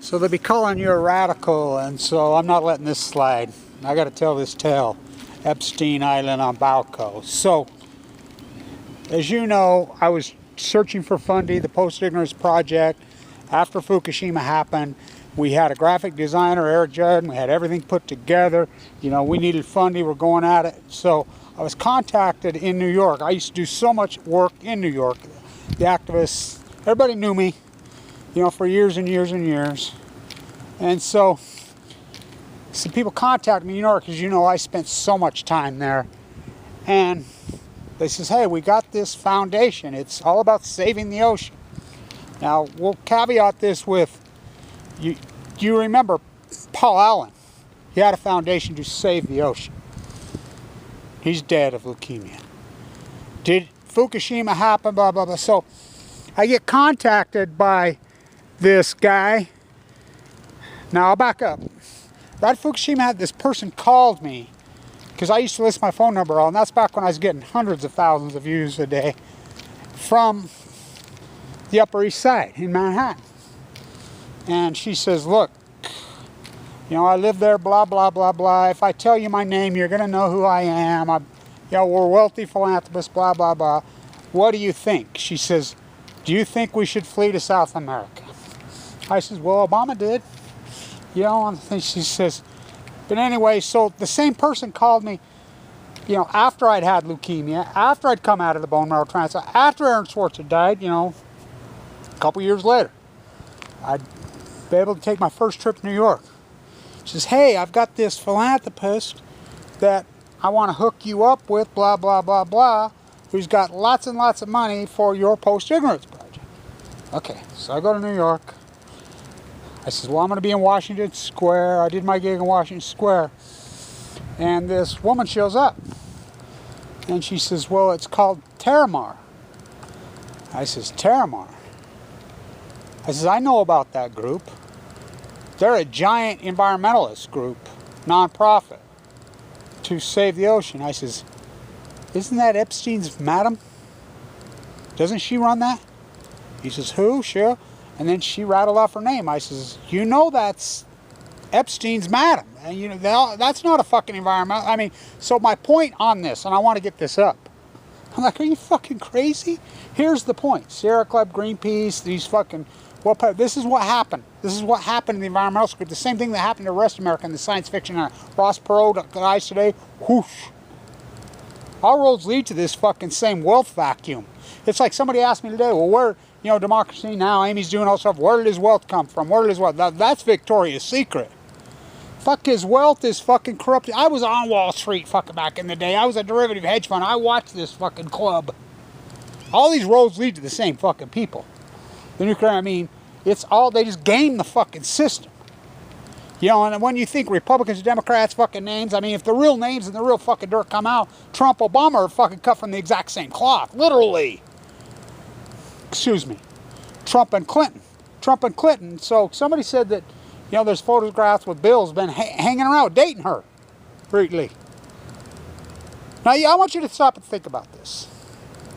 So they'll be calling you a radical, and so I'm not letting this slide. I got to tell this tale. Epstein Island on Balco. So, as you know, I was searching for Fundy, the Post-Ignorance Project. After Fukushima happened, we had a graphic designer, Eric Judd, and we had everything put together. You know, we needed Fundy, we're going at it. So I was contacted in New York. I used to do so much work in New York. The activists, everybody knew me, you know, for years and years and years. And so some people contacted me in New York because, you know, I spent so much time there. And they says, hey, we got this foundation. It's all about saving the ocean. Now, we'll caveat this with, you remember Paul Allen. He had a foundation to save the ocean. He's dead of leukemia. Did Fukushima happen? Blah, blah, blah. So I get contacted by this guy. Now, I'll back up. Right at Fukushima, this person called me because I used to list my phone number all, and that's back when I was getting hundreds of thousands of views a day from the Upper East Side in Manhattan. And she says, look, you know, I live there, blah, blah, blah, blah. If I tell you my name, you're going to know who I am. You know, we're wealthy philanthropists, blah, blah, blah. What do you think? She says, do you think we should flee to South America? I says, well, Obama did. You know, and she says, but anyway, so the same person called me, you know, after I'd had leukemia, after I'd come out of the bone marrow transplant, after Aaron Swartz had died, you know, a couple years later. I'd be able to take my first trip to New York. She says, hey, I've got this philanthropist that I want to hook you up with, blah, blah, blah, blah, who's got lots and lots of money for your post-ignorance project. Okay, so I go to New York. I says, well, I'm going to be in Washington Square. I did my gig in Washington Square. And this woman shows up. And she says, well, it's called TerraMar. I says, TerraMar? I says, I know about that group. They're a giant environmentalist group, non-profit, to save the ocean. I says, isn't that Epstein's madam? Doesn't she run that? He says, who? Sure. And then she rattled off her name. I says, you know that's Epstein's madam. And you know, that's not a fucking environmental. I mean, so my point on this, and I want to get this up. I'm like, are you fucking crazy? Here's the point. Sierra Club, Greenpeace, these fucking, well, this is what happened. This is what happened in the environmental group. The same thing that happened to the rest of America in the science fiction. Ross Perot, the guys today, whoosh. All roads lead to this fucking same wealth vacuum. It's like somebody asked me today, well, where, you know, democracy now, Amy's doing all stuff. Where did his wealth come from? Where did his wealth? That's Victoria's Secret. Fuck, his wealth is fucking corrupted. I was on Wall Street fucking back in the day. I was a derivative hedge fund. I watched this fucking club. All these roads lead to the same fucking people. The nuclear, I mean, it's all, they just game the fucking system. You know, and when you think Republicans and Democrats fucking names, I mean, if the real names and the real fucking dirt come out, Trump, Obama are fucking cut from the exact same cloth. Literally. Excuse me. Trump and Clinton. Trump and Clinton. So somebody said that, you know, there's photographs with Bill's been hanging around dating her. Lately. Now, I want you to stop and think about this.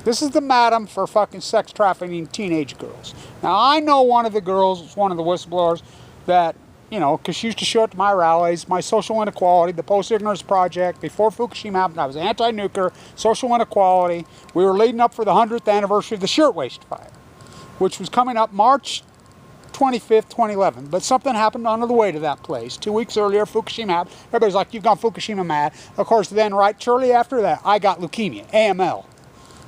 This is the madam for fucking sex trafficking teenage girls. Now, I know one of the girls, one of the whistleblowers, that, you know, because she used to show up to my rallies, my social inequality, the Post-Ignorance Project. Before Fukushima happened, I was anti-nuclear, social inequality. We were leading up for the 100th anniversary of the Shirtwaist Fire, which was coming up March 25th, 2011. But something happened on the way to that place. 2 weeks earlier, Fukushima happened. Everybody's like, you've gone Fukushima mad. Of course, then, right shortly after that, I got leukemia, AML.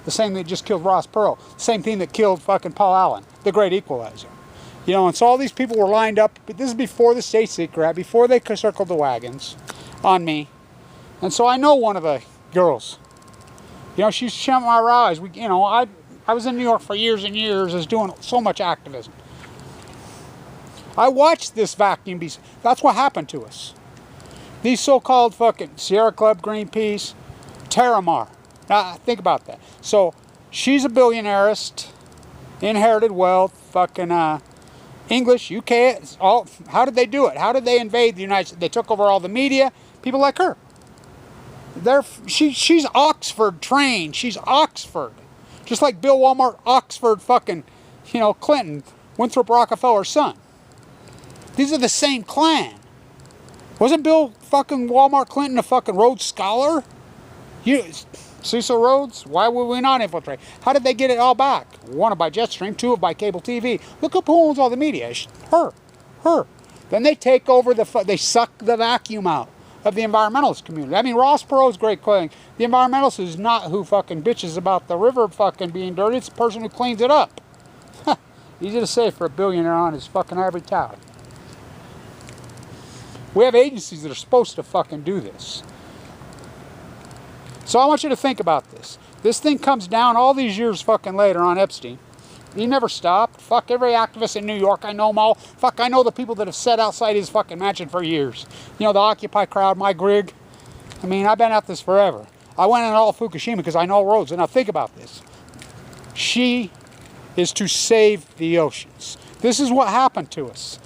The same that just killed Ross Perot. Same thing that killed fucking Paul Allen, the great equalizer. You know, and so all these people were lined up. But this is before the state secret, before they circled the wagons on me. And so I know one of the girls. You know, she used to shout at my rallies. You know, I was in New York for years and years, was doing so much activism. I watched this vacuum be. That's what happened to us. These so-called fucking Sierra Club, Greenpeace, TerraMar. Now, think about that. So, she's a billionaireist, inherited wealth, fucking English, UK, all. How did they do it? How did they invade the United States? They took over all the media. People like her. She's Oxford trained. She's Oxford. Just like Bill Walmart, Oxford fucking, you know, Clinton, Winthrop Rockefeller's son. These are the same clan. Wasn't Bill fucking Walmart Clinton a fucking Rhodes Scholar? Cecil Rhodes? Why would we not infiltrate? How did they get it all back? One by Jetstream, two by cable TV. Look up who owns all the media. Her. Then they take over they suck the vacuum out of the environmentalist community. I mean, Ross Perot's great quoting. The environmentalist is not who fucking bitches about the river fucking being dirty. It's the person who cleans it up. Easy to say for a billionaire on his fucking ivory tower. We have agencies that are supposed to fucking do this. So I want you to think about this. This thing comes down all these years fucking later on Epstein. He never stopped. Fuck every activist in New York. I know them all. Fuck, I know the people that have sat outside his fucking mansion for years. You know, the Occupy crowd, my Grig. I mean, I've been at this forever. I went in all Fukushima because I know roads. And now think about this. She is to save the oceans. This is what happened to us.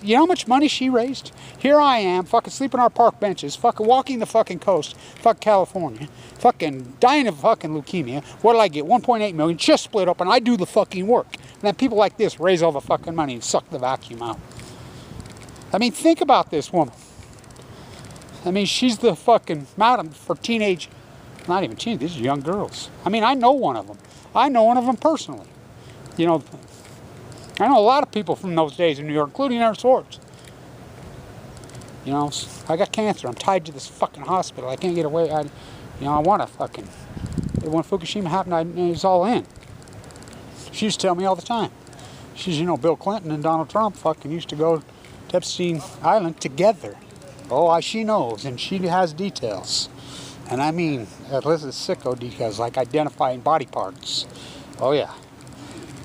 You know how much money she raised? Here I am, fucking sleeping on our park benches, fucking walking the fucking coast, fucking California, fucking dying of fucking leukemia. What did I get? 1.8 million, just split up, and I do the fucking work. And then people like this raise all the fucking money and suck the vacuum out. I mean, think about this woman. I mean, she's the fucking madam for teenage, not even teenage, these are young girls. I mean, I know one of them. I know one of them personally. You know, I know a lot of people from those days in New York, including Aaron Swartz. You know, I got cancer. I'm tied to this fucking hospital. I can't get away. I want to fucking... When Fukushima happened, I was all in. She used to tell me all the time. She's, you know, Bill Clinton and Donald Trump fucking used to go to Epstein Island together. Oh, she knows, and she has details. And I mean, Elizabeth sicko details, like identifying body parts. Oh, yeah.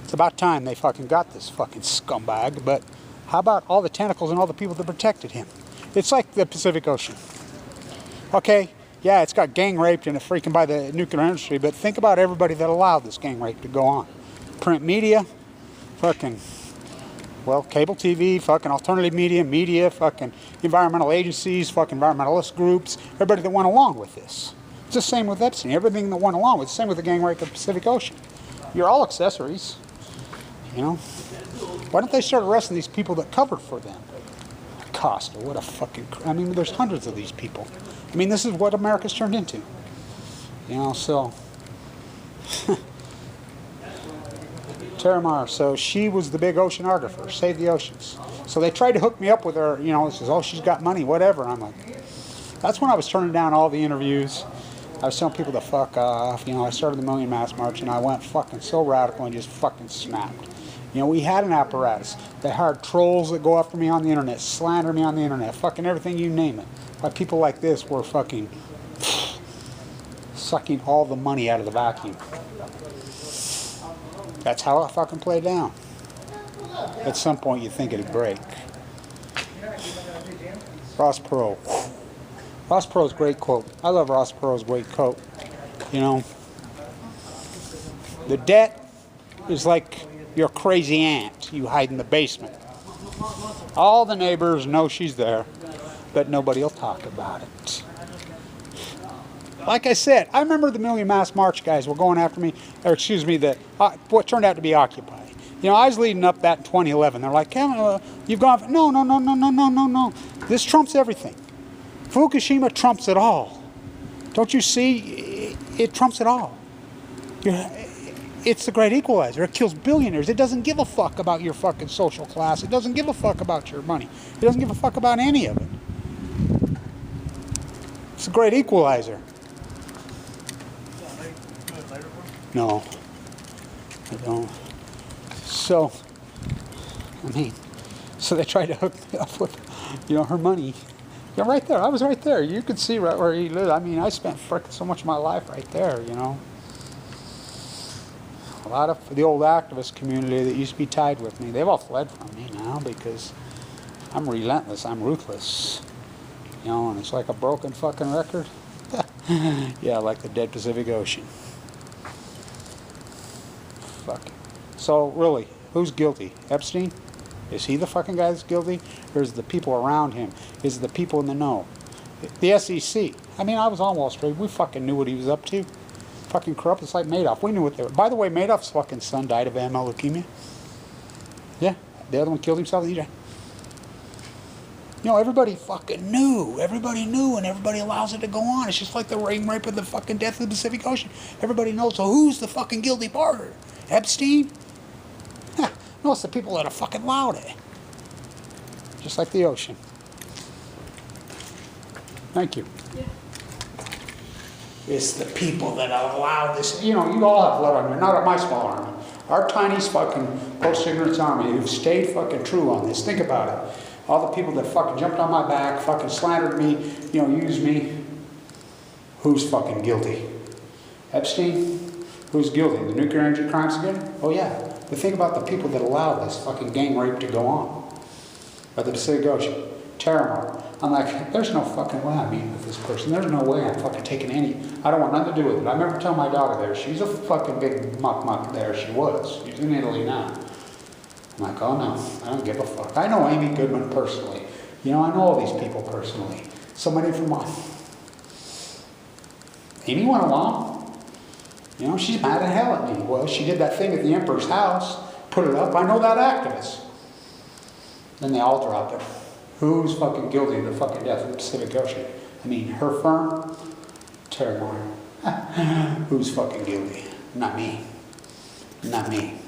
It's about time they fucking got this fucking scumbag, but how about all the tentacles and all the people that protected him? It's like the Pacific Ocean. Okay, yeah, it's got gang raped and freaking by the nuclear industry, but think about everybody that allowed this gang rape to go on. Print media, fucking, well, cable TV, fucking alternative media, fucking environmental agencies, fucking environmentalist groups, everybody that went along with this. It's the same with Epstein, everything that went along with it. Same with the gang rape of the Pacific Ocean. You're all accessories. You know, why don't they start arresting these people that covered for them? Costa, what a fucking... I mean, there's hundreds of these people. I mean, this is what America's turned into. You know, so... TerraMar, so she was the big oceanographer, saved the oceans. So they tried to hook me up with her, you know, it says, oh, she's got money, whatever. And I'm like... That's when I was turning down all the interviews. I was telling people to fuck off. You know, I started the Million Mass March, and I went fucking so radical and just fucking snapped. You know, we had an apparatus. They hired trolls that go after me on the internet, slander me on the internet, fucking everything, you name it. But people like this were fucking sucking all the money out of the vacuum. That's how it fucking played down. At some point, you think it'd break. Ross Perot. Ross Perot's great quote. I love Ross Perot's great quote. You know, the debt is like your crazy aunt you hide in the basement. All the neighbors know she's there, but nobody will talk about it. Like I said, I remember the Million Mass March guys were going after me, or excuse me, what turned out to be Occupy. You know, I was leading up that in 2011. They're like, Kevin, you've gone, no. This trumps everything. Fukushima trumps it all. Don't you see? It trumps it all. It's the great equalizer. It kills billionaires. It doesn't give a fuck about your fucking social class. It doesn't give a fuck about your money. It doesn't give a fuck about any of it. It's the great equalizer. No, I don't. So, I mean, so they tried to hook me up with, you know, her money. Yeah, right there. I was right there. You could see right where he lived. I mean, I spent frickin' so much of my life right there, you know. A lot of the old activist community that used to be tied with me, they've all fled from me now because I'm relentless. I'm ruthless. You know, and it's like a broken fucking record. Yeah, like the dead Pacific Ocean. Fuck. So, really, who's guilty? Epstein? Is he the fucking guy that's guilty? Or is it the people around him? Is it the people in the know? The SEC. I mean, I was on Wall Street. We fucking knew what he was up to. Fucking corrupt. It's like Madoff. We knew what they were. By the way, Madoff's fucking son died of AML leukemia. Yeah. The other one killed himself. You know, everybody fucking knew. Everybody knew, and everybody allows it to go on. It's just like the rape of the fucking death of the Pacific Ocean. Everybody knows. So who's the fucking guilty party? Epstein? Huh. No, it's the people that are fucking allowed it. Just like the ocean. Thank you. Yeah. It's the people that allow this. You know, you all have blood on you. Not my small army. Our tiny fucking post-ignorance army who've stayed fucking true on this. Think about it. All the people that fucking jumped on my back, fucking slandered me, you know, used me. Who's fucking guilty? Epstein? Who's guilty? The nuclear energy crimes again? Oh yeah. But think about the people that allowed this fucking gang rape to go on. By the Pacific Ocean. TerraMar. I'm like, there's no fucking way I'm meeting with this person. There's no way I'm fucking taking any. I don't want nothing to do with it. I remember telling my daughter there, she's a fucking big muck there. She was. She's in Italy now. I'm like, oh no, I don't give a fuck. I know Amy Goodman personally. You know, I know all these people personally. Somebody from Amy went along. You know, she's mad at hell at me. Well, she did that thing at the Emperor's house, put it up. I know that activist. Then they all dropped it. Who's fucking guilty of the fucking death of the Pacific Ocean? I mean, her firm? TerraMar. Who's fucking guilty? Not me. Not me.